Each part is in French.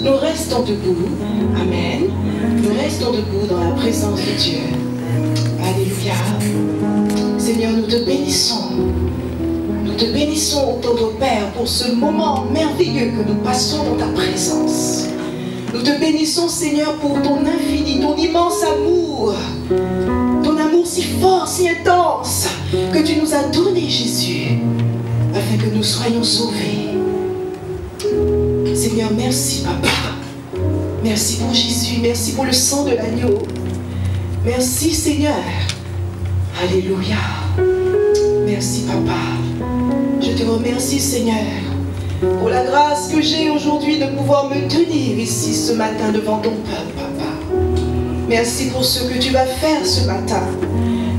nous restons debout. Amen. Nous restons debout dans la présence de Dieu. Alléluia. Seigneur, nous te bénissons. Nous te bénissons, ô tendre Père, pour ce moment merveilleux que nous passons dans ta présence. Nous te bénissons, Seigneur, pour ton infini, ton immense amour. Ton amour si fort, si intense, que tu nous as donné, Jésus, afin que nous soyons sauvés. Seigneur, merci, Papa. Merci pour Jésus, merci pour le sang de l'agneau. Merci, Seigneur. Alléluia. Merci, Papa. Je te remercie, Seigneur, pour la grâce que j'ai aujourd'hui de pouvoir me tenir ici ce matin devant ton peuple, Papa. Merci pour ce que tu vas faire ce matin.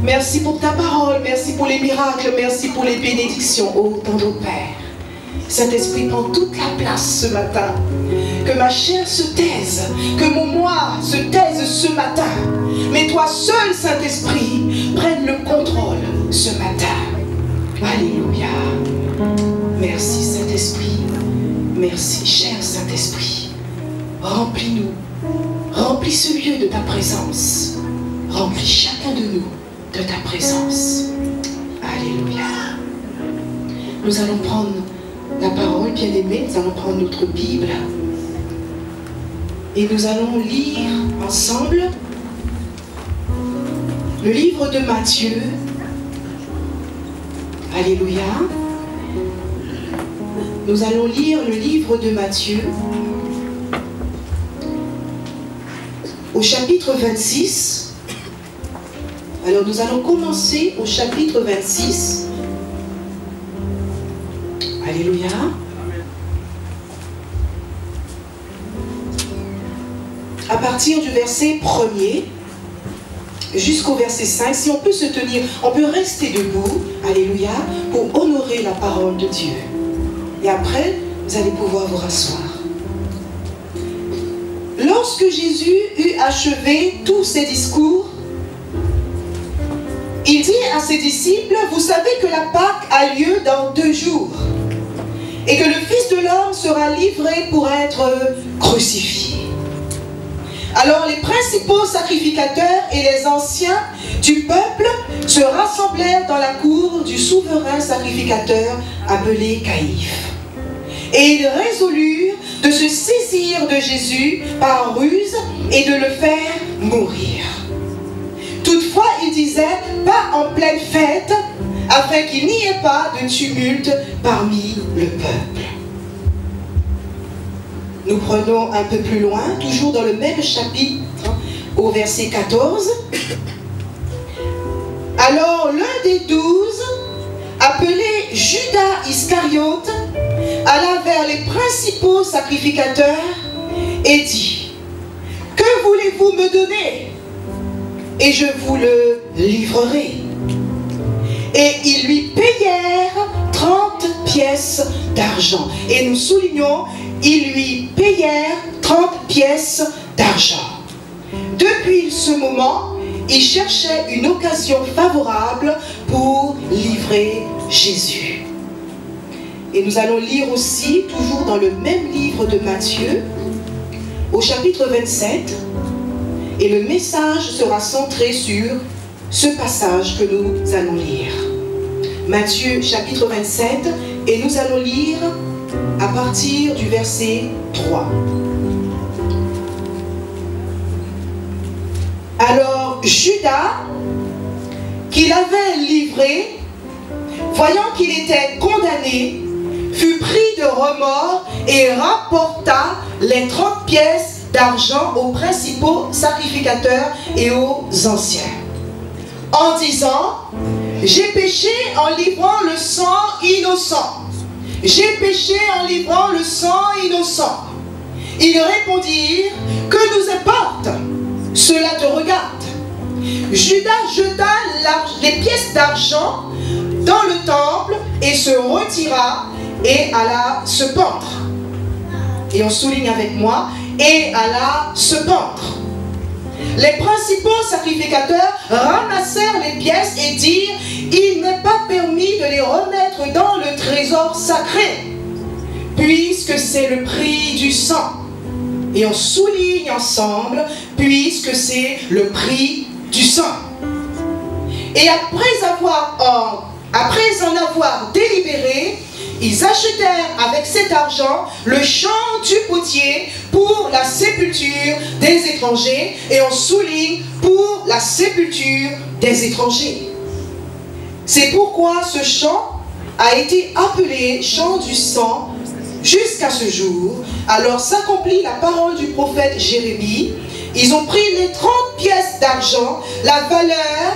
Merci pour ta parole, merci pour les miracles, merci pour les bénédictions, ô tendre Père. Saint-Esprit, prend toute la place ce matin. Que ma chair se taise, que mon moi se taise ce matin. Mais toi seul, Saint-Esprit, prenne le contrôle ce matin. Alléluia. Merci, Saint-Esprit. Merci, cher Saint-Esprit. Remplis-nous. Remplis ce lieu de ta présence. Remplis chacun de nous de ta présence. Alléluia. Nous allons prendre la parole, bien-aimés. Nous allons prendre notre Bible. Et nous allons lire ensemble le livre de Matthieu. Alléluia. Nous allons lire le livre de Matthieu au chapitre 26. Alors nous allons commencer au chapitre 26. Alléluia. À partir du verset 1er jusqu'au verset 5, si on peut se tenir, on peut rester debout, alléluia, pour honorer la parole de Dieu. Et après, vous allez pouvoir vous rasseoir. Lorsque Jésus eut achevé tous ses discours, il dit à ses disciples, vous savez que la Pâque a lieu dans 2 jours, et que le Fils de l'homme sera livré pour être crucifié. Alors les principaux sacrificateurs et les anciens du peuple se rassemblèrent dans la cour du souverain sacrificateur appelé Caïphe. Et ils résolurent de se saisir de Jésus par ruse et de le faire mourir. Toutefois, ils disaient, pas en pleine fête, afin qu'il n'y ait pas de tumulte parmi le peuple. Nous prenons un peu plus loin, toujours dans le même chapitre, au verset 14. Alors l'un des 12, appelé Judas Iscariote, alla vers les principaux sacrificateurs et dit, « Que voulez-vous me donner? Et je vous le livrerai. » Et ils lui payèrent 30 pièces d'argent. Et nous soulignons, ils lui payèrent 30 pièces d'argent. Depuis ce moment, il cherchait une occasion favorable pour livrer Jésus. Et nous allons lire aussi, toujours dans le même livre de Matthieu, au chapitre 27, et le message sera centré sur ce passage que nous allons lire. Matthieu chapitre 27, et nous allons lire à partir du verset 3. Alors Judas, qu'il avait livré, voyant qu'il était condamné, fut pris de remords et rapporta les 30 pièces d'argent aux principaux sacrificateurs et aux anciens, en disant, j'ai péché en livrant le sang innocent. J'ai péché en livrant le sang innocent. Ils répondirent, que nous importe? Cela te regarde. Judas jeta les pièces d'argent dans le temple et se retira et alla se pendre. Et on souligne avec moi, et alla se pendre. Les principaux sacrificateurs ramassèrent les pièces et dirent, il n'est pas permis de les remettre dans le trésor sacré, puisque c'est le prix du sang. et on souligne ensemble, puisque c'est le prix du sang. Et après en avoir délibéré, ils achetèrent avec cet argent le champ du potier pour la sépulture des étrangers, et on souligne pour la sépulture des étrangers. C'est pourquoi ce champ a été appelé champ du sang jusqu'à ce jour. Alors s'accomplit la parole du prophète Jérémie. Ils ont pris les 30 pièces d'argent, la valeur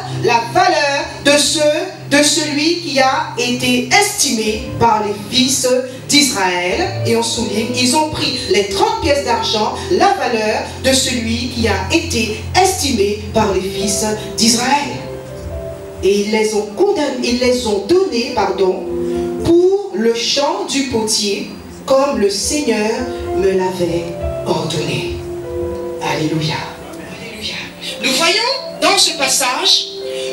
de celui qui a été estimé par les fils d'Israël. Et on souligne, ils ont pris les 30 pièces d'argent, la valeur de celui qui a été estimé par les fils d'Israël. Et ils les ont donnés, pour le champ du potier, comme le Seigneur me l'avait ordonné. Alléluia. Alléluia. Nous voyons dans ce passage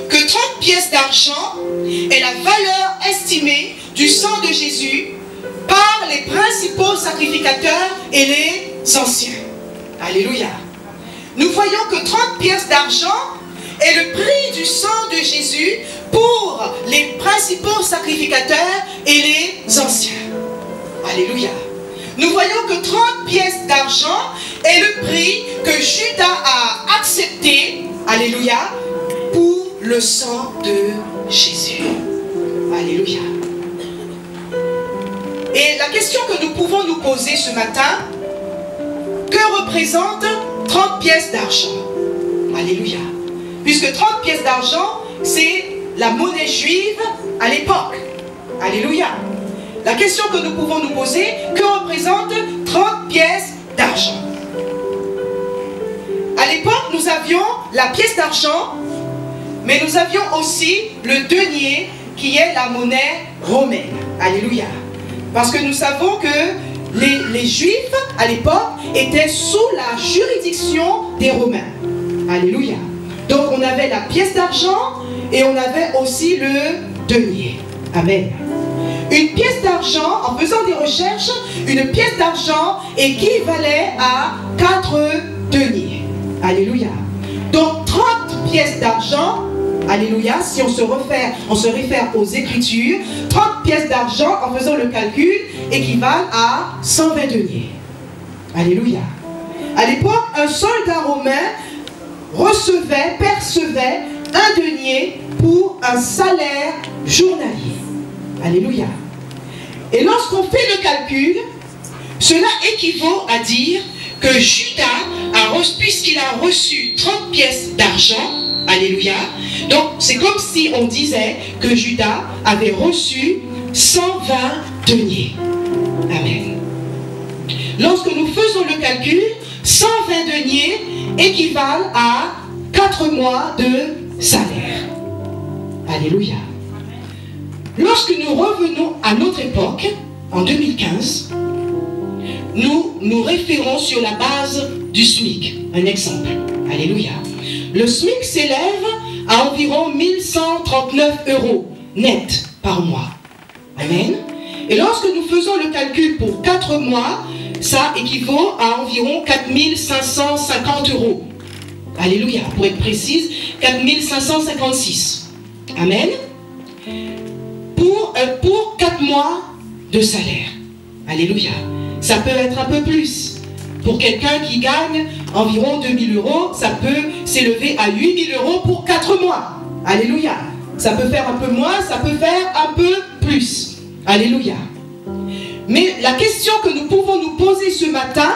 que 30 pièces d'argent est la valeur estimée du sang de Jésus par les principaux sacrificateurs et les anciens. Alléluia. Nous voyons que 30 pièces d'argent est le prix du sang de Jésus pour les principaux sacrificateurs et les anciens. Alléluia. Nous voyons que 30 pièces d'argent est le prix que Judas a accepté, alléluia, pour le sang de Jésus. Alléluia. Et la question que nous pouvons nous poser ce matin, que représente 30 pièces d'argent? Alléluia. Puisque 30 pièces d'argent, c'est la monnaie juive à l'époque. Alléluia. La question que nous pouvons nous poser, que représente 30 pièces d'argent? À l'époque, nous avions la pièce d'argent, mais nous avions aussi le denier, qui est la monnaie romaine. Alléluia. Parce que nous savons que les Juifs, à l'époque, étaient sous la juridiction des Romains. Alléluia. Donc, on avait la pièce d'argent et on avait aussi le denier. Amen. Une pièce d'argent, en faisant des recherches, une pièce d'argent équivalait à 4 deniers. Alléluia. Donc 30 pièces d'argent, alléluia, si on se réfère aux Écritures, 30 pièces d'argent, en faisant le calcul, équivalent à 120 deniers. Alléluia. À l'époque, un soldat romain percevait un denier pour un salaire journalier. Alléluia. Et lorsqu'on fait le calcul, cela équivaut à dire que Judas, puisqu'il a reçu 30 pièces d'argent, alléluia, donc c'est comme si on disait que Judas avait reçu 120 deniers. Amen. Lorsque nous faisons le calcul, 120 deniers équivalent à 4 mois de salaire. Alléluia. Lorsque nous revenons à notre époque, en 2015, nous nous référons sur la base du SMIC. Un exemple. Alléluia. Le SMIC s'élève à environ 1139 € net par mois. Amen. Et lorsque nous faisons le calcul pour 4 mois, ça équivaut à environ 4550 €. Alléluia. Pour être précise, 4556. Amen. Pour 4 mois de salaire. Alléluia. Ça peut être un peu plus. Pour quelqu'un qui gagne environ 2000 €, ça peut s'élever à 8000 € pour 4 mois. Alléluia. Ça peut faire un peu moins, ça peut faire un peu plus. Alléluia. Mais la question que nous pouvons nous poser ce matin,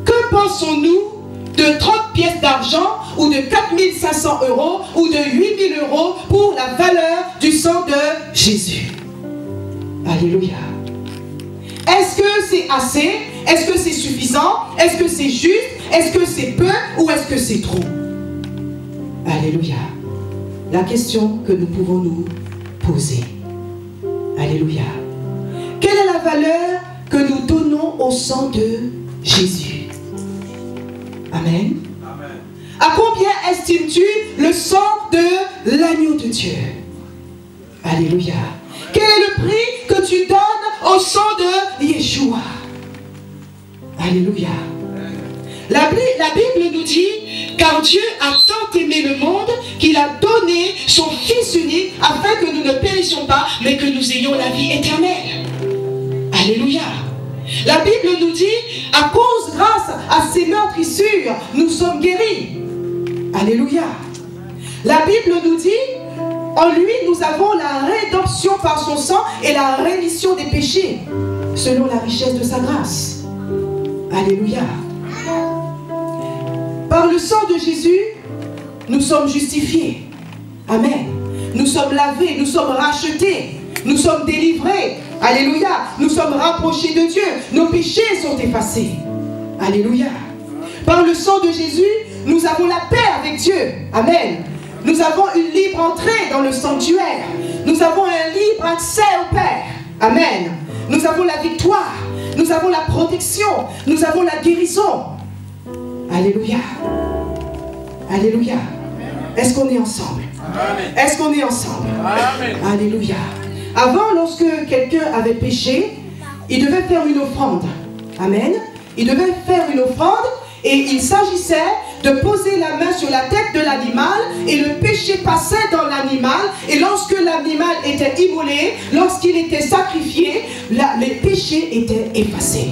que pensons-nous de 30 pièces d'argent ou de 4500 € ou de 8000 € pour la valeur du sang de Jésus? Alléluia. Est-ce que c'est assez? Est-ce que c'est suffisant? Est-ce que c'est juste? Est-ce que c'est peu ou est-ce que c'est trop? Alléluia. La question que nous pouvons nous poser. Alléluia. Quelle est la valeur que nous donnons au sang de Jésus? Amen. Amen. À combien estimes-tu le sang de l'agneau de Dieu? Alléluia. Quel est le prix que tu donnes au sang de Yeshua? Alléluia. La Bible nous dit, car Dieu a tant aimé le monde qu'il a donné son Fils unique afin que nous ne périssions pas, mais que nous ayons la vie éternelle. Alléluia. La Bible nous dit, grâce à ces meurtrissures, nous sommes guéris. Alléluia. La Bible nous dit, en lui, nous avons la rédemption par son sang et la rémission des péchés, selon la richesse de sa grâce. Alléluia. Par le sang de Jésus, nous sommes justifiés. Amen. Nous sommes lavés, nous sommes rachetés, nous sommes délivrés. Alléluia. Nous sommes rapprochés de Dieu. Nos péchés sont effacés. Alléluia. Par le sang de Jésus, nous avons la paix avec Dieu. Amen. Nous avons une libre entrée dans le sanctuaire. Nous avons un libre accès au Père. Amen. Nous avons la victoire. Nous avons la protection. Nous avons la guérison. Alléluia. Alléluia. Est-ce qu'on est ensemble? Est-ce qu'on est ensemble? Amen. Alléluia. Avant, lorsque quelqu'un avait péché, il devait faire une offrande. Amen. Il devait faire une offrande et il s'agissait de poser la main sur la tête de l'animal et le péché passait dans l'animal et lorsque l'animal était immolé, lorsqu'il était sacrifié, les péchés étaient effacés.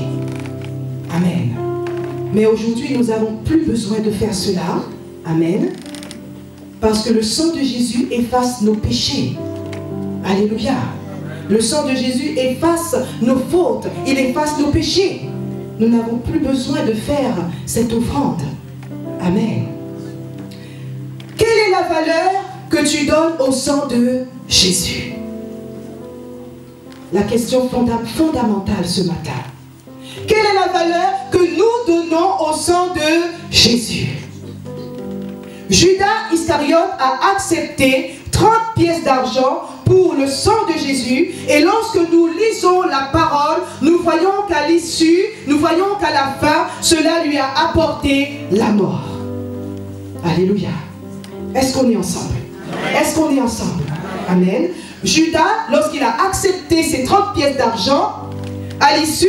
Amen. Mais aujourd'hui, nous n'avons plus besoin de faire cela. Amen. Parce que le sang de Jésus efface nos péchés. Alléluia. Le sang de Jésus efface nos fautes. Il efface nos péchés. Nous n'avons plus besoin de faire cette offrande. Amen. Quelle est la valeur que tu donnes au sang de Jésus? La question fondamentale ce matin. Quelle est la valeur que nous donnons au sang de Jésus? Judas Iscariote a accepté 30 pièces d'argent pour le sang de Jésus. Et lorsque nous lisons la parole, nous voyons qu'à l'issue, nous voyons qu'à la fin, cela lui a apporté la mort. Alléluia. Est-ce qu'on est ensemble? Est-ce qu'on est ensemble? Amen. Judas, lorsqu'il a accepté ces 30 pièces d'argent, à l'issue,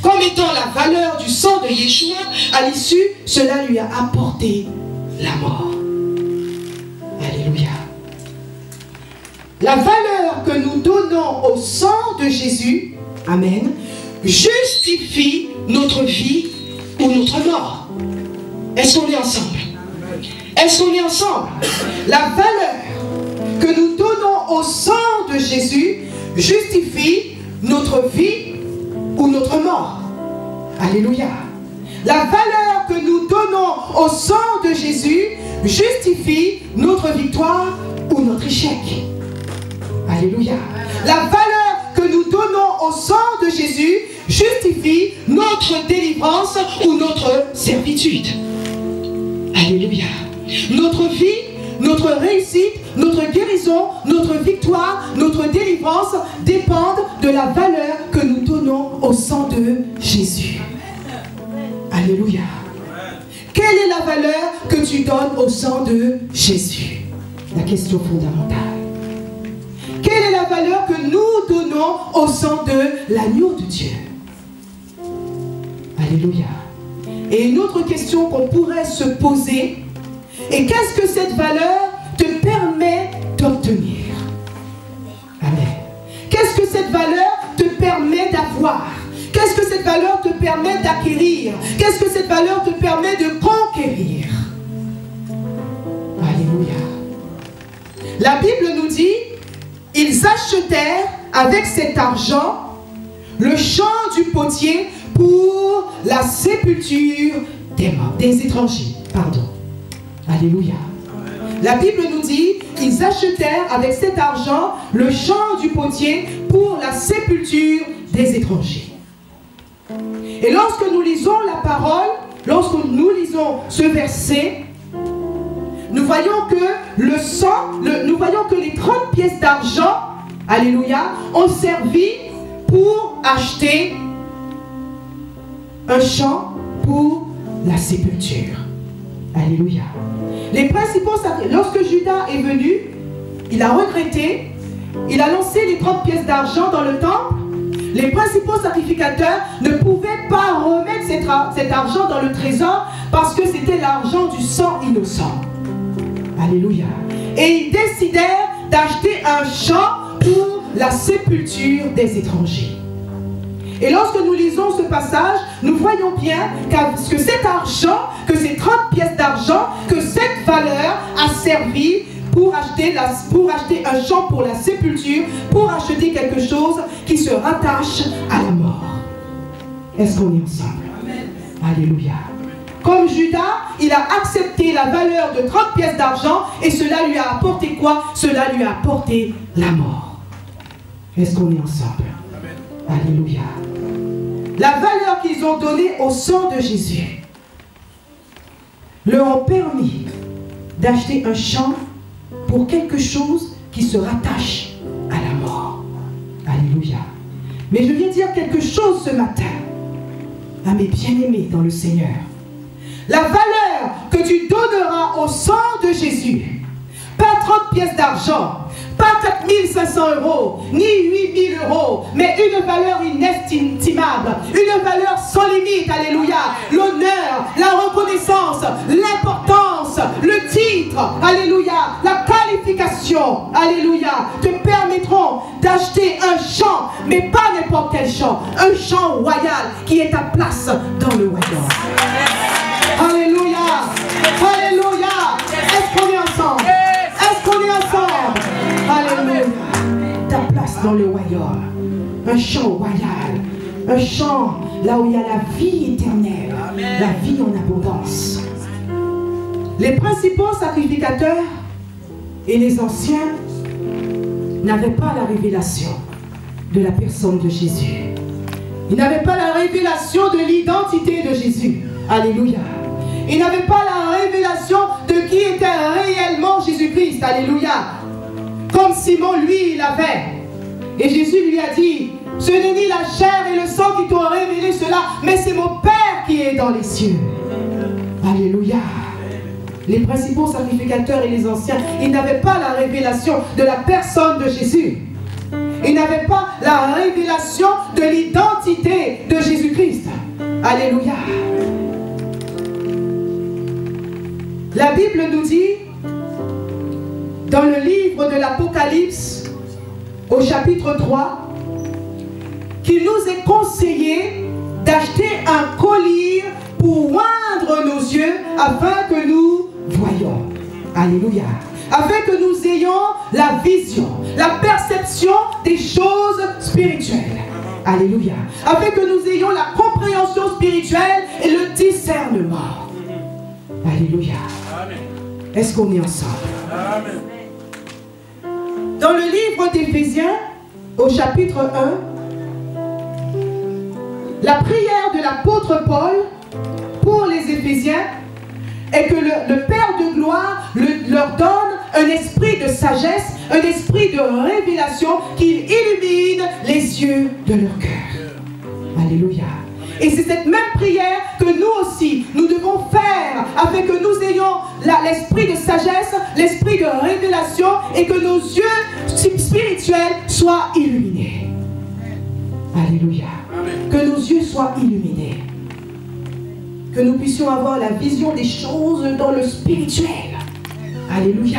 comme étant la valeur du sang de Yeshua, à l'issue, cela lui a apporté la mort. Alléluia. La valeur que nous donnons au sang de Jésus, amen, justifie notre vie ou notre mort. Est-ce qu'on est ensemble? Est-ce qu'on est ensemble? La valeur que nous donnons au sang de Jésus justifie notre vie ou notre mort. Alléluia. La valeur que nous donnons au sang de Jésus justifie notre victoire ou notre échec. Alléluia. La valeur que nous donnons au sang de Jésus justifie notre délivrance ou notre servitude. Alléluia. Notre vie, notre réussite, notre guérison, notre victoire, notre délivrance dépendent de la valeur que nous donnons au sang de Jésus. Alléluia. Quelle est la valeur que tu donnes au sang de Jésus? La question fondamentale. Quelle est la valeur que nous donnons au sang de l'agneau de Dieu? Alléluia. Et une autre question qu'on pourrait se poser, et qu'est-ce que cette valeur te permet d'obtenir? Amen. Qu'est-ce que cette valeur te permet d'avoir? Qu'est-ce que cette valeur te permet d'acquérir? Qu'est-ce que cette valeur te permet de conquérir? Alléluia. La Bible nous dit, ils achetèrent avec cet argent le champ du potier pour la sépulture des étrangers. Pardon. Alléluia. La Bible nous dit, ils achetèrent avec cet argent le champ du potier pour la sépulture des étrangers. Et lorsque nous lisons la parole, lorsque nous lisons ce verset, nous voyons que le sang, nous voyons que les 30 pièces d'argent, alléluia, ont servi pour acheter un champ pour la sépulture. Alléluia. Les principaux sacrifices, lorsque Judas est venu, il a regretté, il a lancé les 30 pièces d'argent dans le temple, Les principaux sacrificateurs ne pouvaient pas remettre cet argent dans le trésor parce que c'était l'argent du sang innocent. Alléluia. Et ils décidèrent d'acheter un champ pour la sépulture des étrangers. Et lorsque nous lisons ce passage, nous voyons bien que cet argent, que ces 30 pièces d'argent, que cette valeur a servi pour acheter un champ pour la sépulture, pour acheter quelque chose qui se rattache à la mort. Est-ce qu'on est ensemble? Amen. Alléluia. Comme Judas, il a accepté la valeur de 30 pièces d'argent et cela lui a apporté quoi? Cela lui a apporté la mort. Est-ce qu'on est ensemble? Amen. Alléluia. La valeur qu'ils ont donnée au sang de Jésus leur ont permis d'acheter un champ pour quelque chose qui se rattache à la mort. Alléluia. Mais je viens dire quelque chose ce matin à mes bien-aimés dans le Seigneur. La valeur que tu donneras au sang de Jésus, pas 30 pièces d'argent, pas 4 500 €, ni 8 000 €, mais une valeur inestimable, une valeur sans limite, alléluia. L'honneur, la reconnaissance, l'importance, le titre, alléluia, la qualification, alléluia, te permettront d'acheter un champ, mais pas n'importe quel champ, un champ royal qui est ta place dans le royaume. Alléluia, alléluia. Est-ce qu'on est ensemble? Est-ce qu'on est ensemble? Alléluia. Ta place dans le royaume. Un champ royal. Un champ là où il y a la vie éternelle. Amen. La vie en abondance. Les principaux sacrificateurs et les anciens n'avaient pas la révélation de la personne de Jésus. Ils n'avaient pas la révélation de l'identité de Jésus. Alléluia. Ils n'avaient pas la révélation de qui était réellement Jésus-Christ. Alléluia. Comme Simon, lui, il avait. Et Jésus lui a dit, ce n'est ni la chair et le sang qui t'ont révélé cela, mais c'est mon Père qui est dans les cieux. Alléluia. Les principaux sacrificateurs et les anciens, ils n'avaient pas la révélation de la personne de Jésus. Ils n'avaient pas la révélation de l'identité de Jésus-Christ. Alléluia. La Bible nous dit, dans le livre de l'Apocalypse, au chapitre 3, qu'il nous est conseillé d'acheter un collier pour oindre nos yeux afin que nous voyons. Alléluia. Afin que nous ayons la vision, la perception des choses spirituelles. Alléluia. Afin que nous ayons la compréhension spirituelle et le discernement. Alléluia. Est-ce qu'on est ensemble? Amen. Dans le livre d'Éphésiens, au chapitre 1, la prière de l'apôtre Paul pour les Éphésiens est que le Père de gloire leur donne un esprit de sagesse, un esprit de révélation qui illumine les yeux de leur cœur. Alléluia. Et c'est cette même prière que nous aussi, nous devons faire afin que nous ayons l'esprit de sagesse, l'esprit de révélation et que nos yeux spirituels soient illuminés. Alléluia. Amen. Que nos yeux soient illuminés. Que nous puissions avoir la vision des choses dans le spirituel. Alléluia.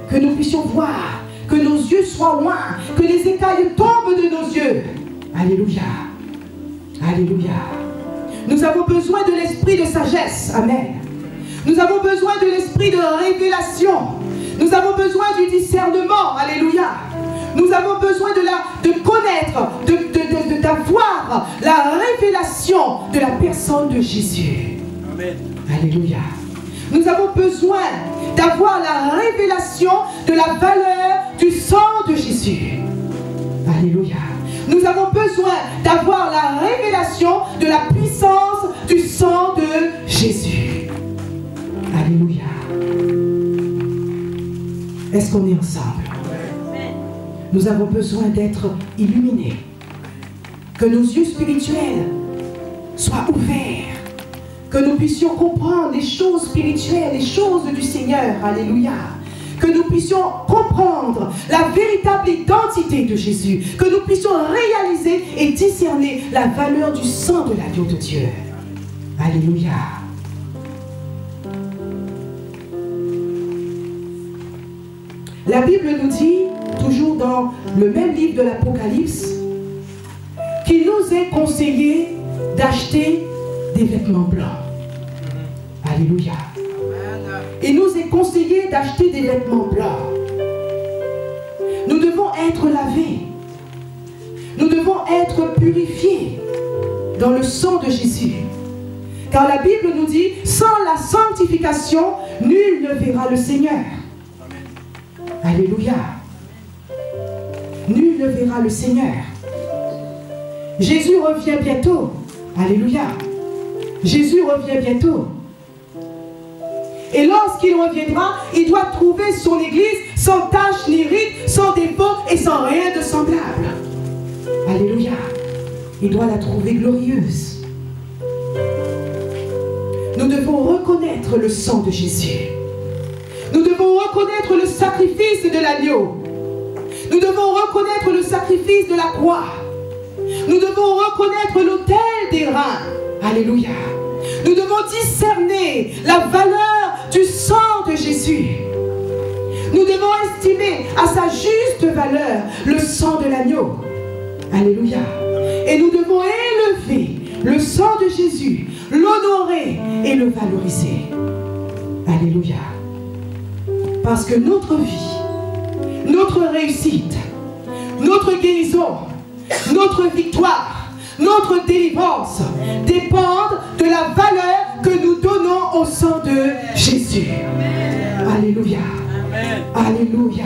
Que nous puissions voir, que nos yeux soient loin, que les écailles tombent de nos yeux. Alléluia. Alléluia. Nous avons besoin de l'esprit de sagesse. Amen. Nous avons besoin de l'esprit de révélation. Nous avons besoin du discernement. Alléluia. Nous avons besoin de connaître, d'avoir la révélation de la personne de Jésus. Amen. Alléluia. Nous avons besoin d'avoir la révélation de la valeur du sang de Jésus. Alléluia. Nous avons besoin d'avoir la révélation de la puissance du sang de Jésus. Alléluia. Est-ce qu'on est ensemble? Nous avons besoin d'être illuminés. Que nos yeux spirituels soient ouverts. Que nous puissions comprendre les choses spirituelles, les choses du Seigneur. Alléluia. que nous puissions comprendre la véritable identité de Jésus, que nous puissions réaliser et discerner la valeur du sang de l'agneau de Dieu. Alléluia. La Bible nous dit, toujours dans le même livre de l'Apocalypse, qu'il nous est conseillé d'acheter des vêtements blancs. Alléluia. Il nous est conseillé d'acheter des vêtements blancs. Nous devons être lavés. Nous devons être purifiés dans le sang de Jésus. Car la Bible nous dit, sans la sanctification, nul ne verra le Seigneur. Alléluia. Nul ne verra le Seigneur. Jésus revient bientôt. Alléluia. Jésus revient bientôt. Et lorsqu'il reviendra, il doit trouver son église sans tache ni ride, sans défaut et sans rien de semblable. Alléluia. Il doit la trouver glorieuse. Nous devons reconnaître le sang de Jésus. Nous devons reconnaître le sacrifice de l'agneau. Nous devons reconnaître le sacrifice de la croix. Nous devons reconnaître l'autel des reins. Alléluia. Nous devons discerner la valeur du sang de Jésus. Nous devons estimer à sa juste valeur le sang de l'agneau. Alléluia. Et nous devons élever le sang de Jésus, l'honorer et le valoriser. Alléluia. Parce que notre vie, notre réussite, notre guérison, notre victoire, notre délivrance dépendent de la valeur que nous donnons au sang de Jésus. Alléluia. Alléluia.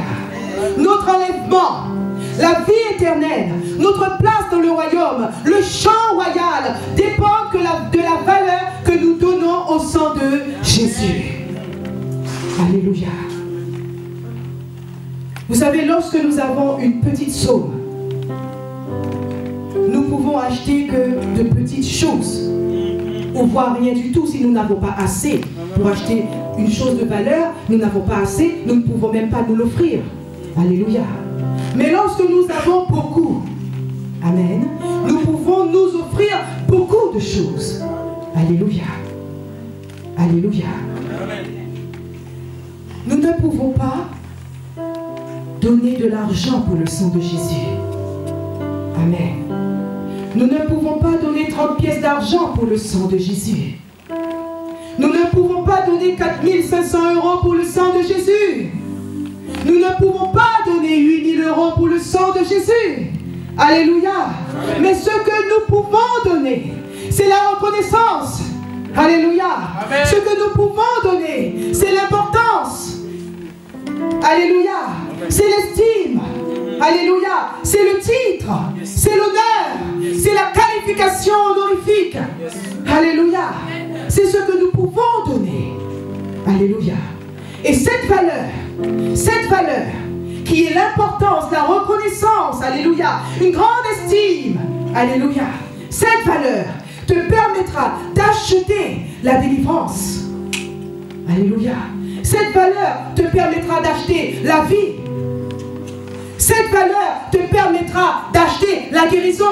Notre enlèvement, la vie éternelle, notre place dans le royaume, le champ royal dépendent de la valeur que nous donnons au sang de Jésus. Alléluia. Vous savez, lorsque nous avons une petite somme, nous pouvons acheter que de petites choses, ou voire rien du tout si nous n'avons pas assez. Pour acheter une chose de valeur, nous n'avons pas assez, nous ne pouvons même pas nous l'offrir. Alléluia. Mais lorsque nous avons beaucoup, amen, nous pouvons nous offrir beaucoup de choses. Alléluia. Alléluia. Nous ne pouvons pas donner de l'argent pour le sang de Jésus. Amen. Nous ne pouvons pas donner 30 pièces d'argent pour le sang de Jésus. Nous ne pouvons pas donner 4500 € pour le sang de Jésus. Nous ne pouvons pas donner 8000 € pour le sang de Jésus. Alléluia. Amen. Mais ce que nous pouvons donner, c'est la reconnaissance. Alléluia. Amen. Ce que nous pouvons donner, c'est l'importance. Alléluia. C'est l'estime. Alléluia. C'est le titre. C'est l'honneur. C'est la qualification honorifique. Alléluia. C'est ce que nous pouvons donner. Alléluia. Et cette valeur qui est l'importance, la reconnaissance, alléluia, une grande estime, alléluia, cette valeur te permettra d'acheter la délivrance. Alléluia. Cette valeur te permettra d'acheter la vie. Cette valeur te permettra d'acheter la guérison.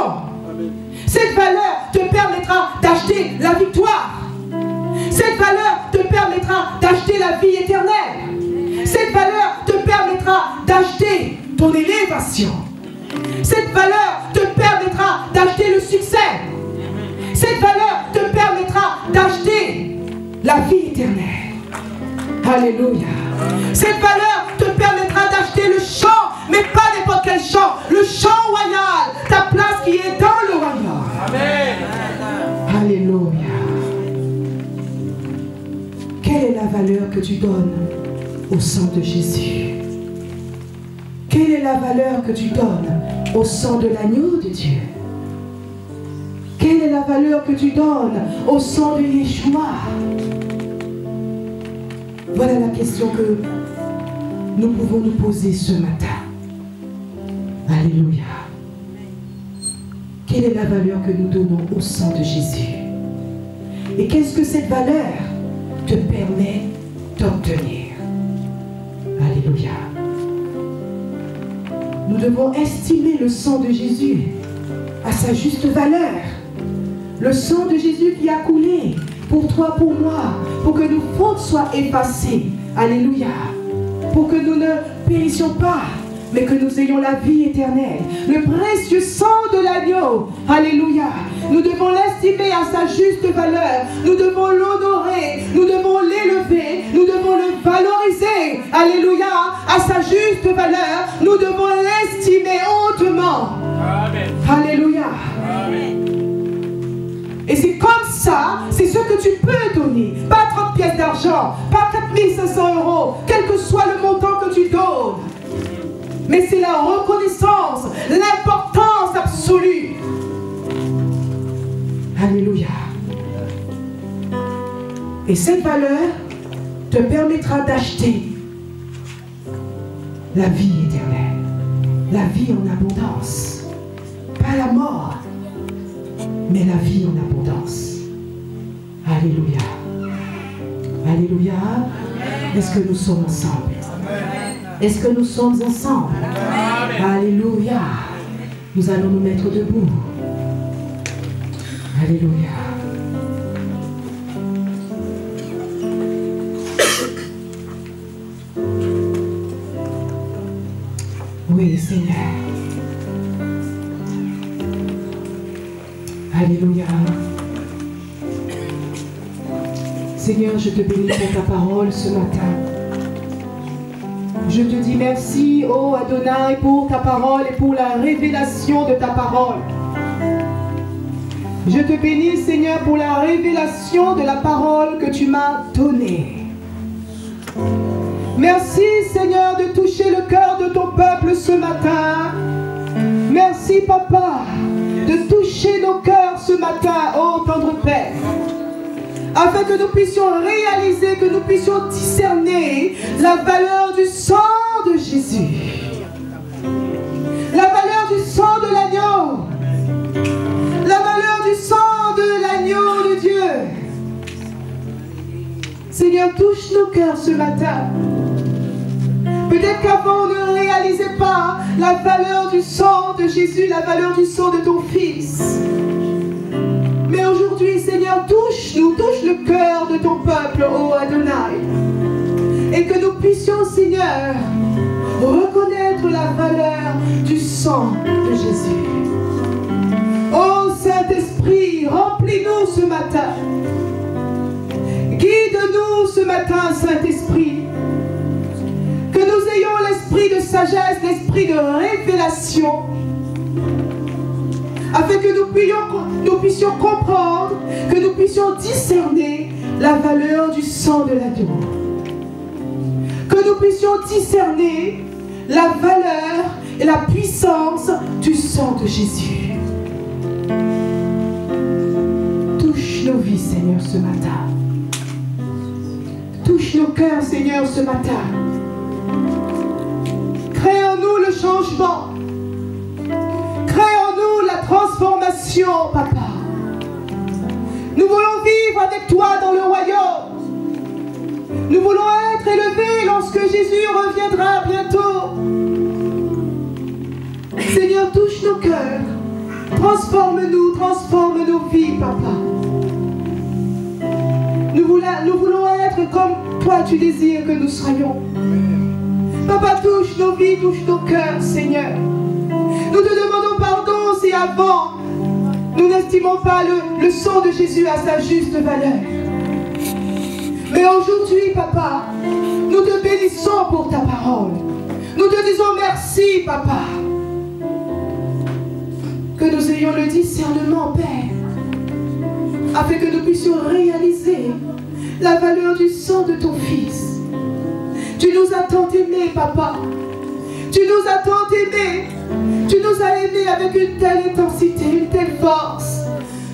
Cette valeur te permettra d'acheter la victoire. Cette valeur te permettra d'acheter la vie éternelle. Cette valeur te permettra d'acheter ton élévation. Cette valeur te permettra d'acheter le succès. Cette valeur te permettra d'acheter la vie éternelle. Alléluia. Cette valeur te permettra d'acheter le champ, mais pas n'importe quel champ. Le champ royal, ta place qui est dans le royaume. Amen. Alléluia. Quelle est la valeur que tu donnes au sang de Jésus? Quelle est la valeur que tu donnes au sang de l'agneau de Dieu? Quelle est la valeur que tu donnes au sang de Yeshua? Voilà la question que nous pouvons nous poser ce matin. Alléluia. Quelle est la valeur que nous donnons au sang de Jésus? Et qu'est-ce que cette valeur te permet d'obtenir? Alléluia. Nous devons estimer le sang de Jésus à sa juste valeur. Le sang de Jésus qui a coulé pour toi, pour moi, pour que nos fautes soient effacées. Alléluia. Pour que nous ne périssions pas, mais que nous ayons la vie éternelle. Le précieux sang de l'agneau. Alléluia. Nous devons l'estimer à sa juste valeur. Nous devons l'honorer. Nous devons l'élever. Nous devons le valoriser. Alléluia. À sa juste valeur. Nous devons l'estimer hautement. Amen. Alléluia. Amen. Et c'est comme ça, c'est ce que tu peux donner. Pas 30 pièces d'argent, pas 4500 €, quel que soit le montant que tu donnes. Mais c'est la reconnaissance, l'importance absolue. Alléluia. Et cette valeur te permettra d'acheter la vie éternelle, la vie en abondance. Pas la mort, mais la vie en abondance. Alléluia. Alléluia. Est-ce que nous sommes ensemble? Est-ce que nous sommes ensemble? Alléluia. Nous allons nous mettre debout. Alléluia. Oui, Seigneur. Alléluia. Seigneur, je te bénis pour ta parole ce matin. Je te dis merci, ô Adonai, pour ta parole et pour la révélation de ta parole. Je te bénis, Seigneur, pour la révélation de la parole que tu m'as donnée. Merci, Seigneur, de toucher le cœur de ton peuple ce matin. Merci, Papa, de toucher nos cœurs ce matin, ô tendre Père, afin que nous puissions réaliser, que nous puissions discerner la valeur du sang de Jésus, la valeur du sang de l'agneau, la valeur du sang de l'agneau de Dieu. Seigneur, touche nos cœurs ce matin. Peut-être qu'avant on ne réalisait pas la valeur du sang de Jésus, la valeur du sang de ton Fils. Mais aujourd'hui, Seigneur, touche-nous, touche le cœur de ton peuple, ô Adonai. Et que nous puissions, Seigneur, reconnaître la valeur du sang de Jésus. Ô Saint-Esprit, remplis-nous ce matin. Guide-nous ce matin, Saint-Esprit. Que nous ayons l'esprit de sagesse, l'esprit de révélation, afin que nous puissions comprendre, que nous puissions discerner la valeur du sang de l'agneau. Que nous puissions discerner la valeur et la puissance du sang de Jésus. Touche nos vies, Seigneur, ce matin. Touche nos cœurs, Seigneur, ce matin. Crée en nous le changement. Crée en nous la transformation, Papa. Nous voulons vivre avec toi dans le royaume. Nous voulons être élevés lorsque Jésus reviendra bientôt. Seigneur, touche nos cœurs. Transforme-nous, transforme nos vies, Papa. Nous voulons être comme toi tu désires que nous soyons. Papa, touche nos vies, touche nos cœurs, Seigneur. Nous te demandons pardon si avant nous n'estimons pas le sang de Jésus à sa juste valeur. Mais aujourd'hui, Papa, nous te bénissons pour ta parole. Nous te disons merci, Papa. Que nous ayons le discernement, Père, afin que nous puissions réaliser la valeur du sang de ton Fils. Tu nous as tant aimés, Papa. Tu nous as tant aimés. Tu nous as aimés avec une telle intensité, une telle force,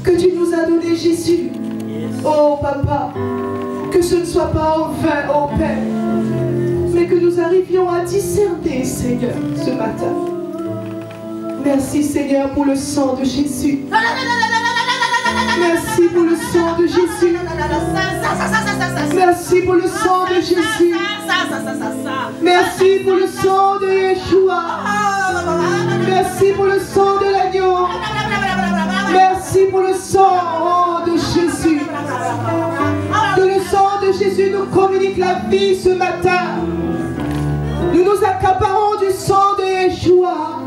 que tu nous as donné Jésus. Oh, Papa, que ce ne soit pas en vain, oh Père, mais que nous arrivions à discerner, Seigneur, ce matin. Merci, Seigneur, pour le sang de Jésus. Merci pour le sang de Jésus. Merci pour le sang de Jésus. Merci pour le sang de Yeshua. Merci pour le sang de l'agneau. Merci pour le sang de Jésus. Que le sang de Jésus nous communique la vie ce matin. Nous nous accaparons du sang de Yeshua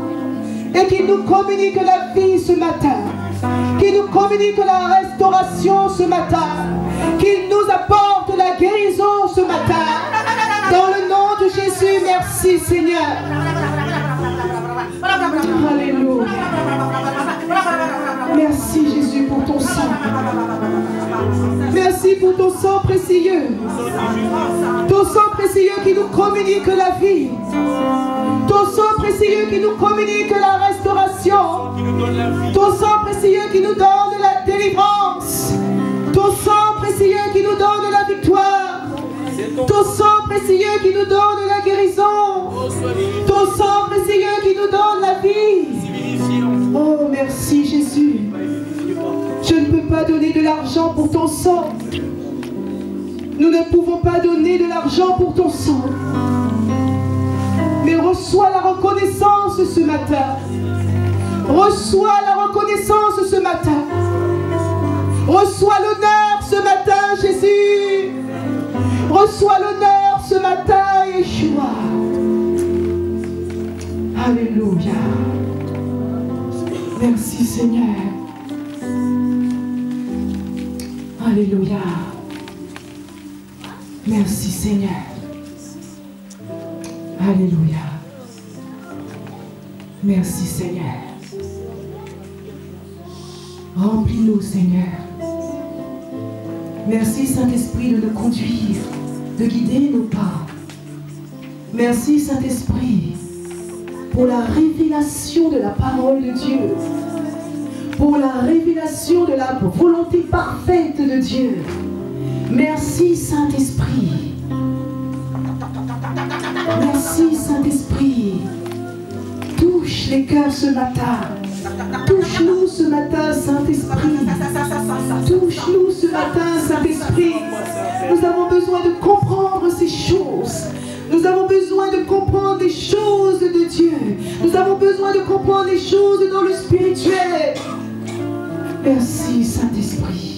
et qu'il nous communique la vie ce matin, qu'il nous communique la restauration ce matin, qu'il nous apporte la guérison ce matin. Dans le nom de Jésus, merci Seigneur. Alléluia. Merci Jésus pour ton sang. Merci pour ton sang précieux. Ton sang précieux qui nous communique la vie. Ton sang précieux qui nous communique la restauration. Ton sang précieux qui nous donne la délivrance. Ton sang précieux qui nous donne la victoire. Ton sang précieux qui nous donne la guérison. Ton sang précieux qui nous donne la vie. Oh, merci Jésus. Je ne peux pas donner de l'argent pour ton sang. Nous ne pouvons pas donner de l'argent pour ton sang. Mais reçois la reconnaissance ce matin. Reçois la reconnaissance ce matin. Reçois l'honneur ce matin, Jésus. Reçois l'honneur ce matin, Yeshua. Alléluia. Merci Seigneur. Alléluia. Merci Seigneur. Alléluia. Merci Seigneur. Remplis-nous Seigneur. Merci Saint-Esprit de nous conduire, de guider nos pas. Merci Saint-Esprit pour la révélation de la parole de Dieu, pour la révélation de la volonté parfaite de Dieu. Merci Saint-Esprit. Merci Saint-Esprit. Touche les cœurs ce matin. Touche-nous ce matin, Saint-Esprit. Touche-nous ce matin, Saint-Esprit. Nous avons besoin de comprendre ces choses. Nous avons besoin de comprendre les choses de Dieu. Nous avons besoin de comprendre les choses dans le spirituel. Merci, Saint-Esprit.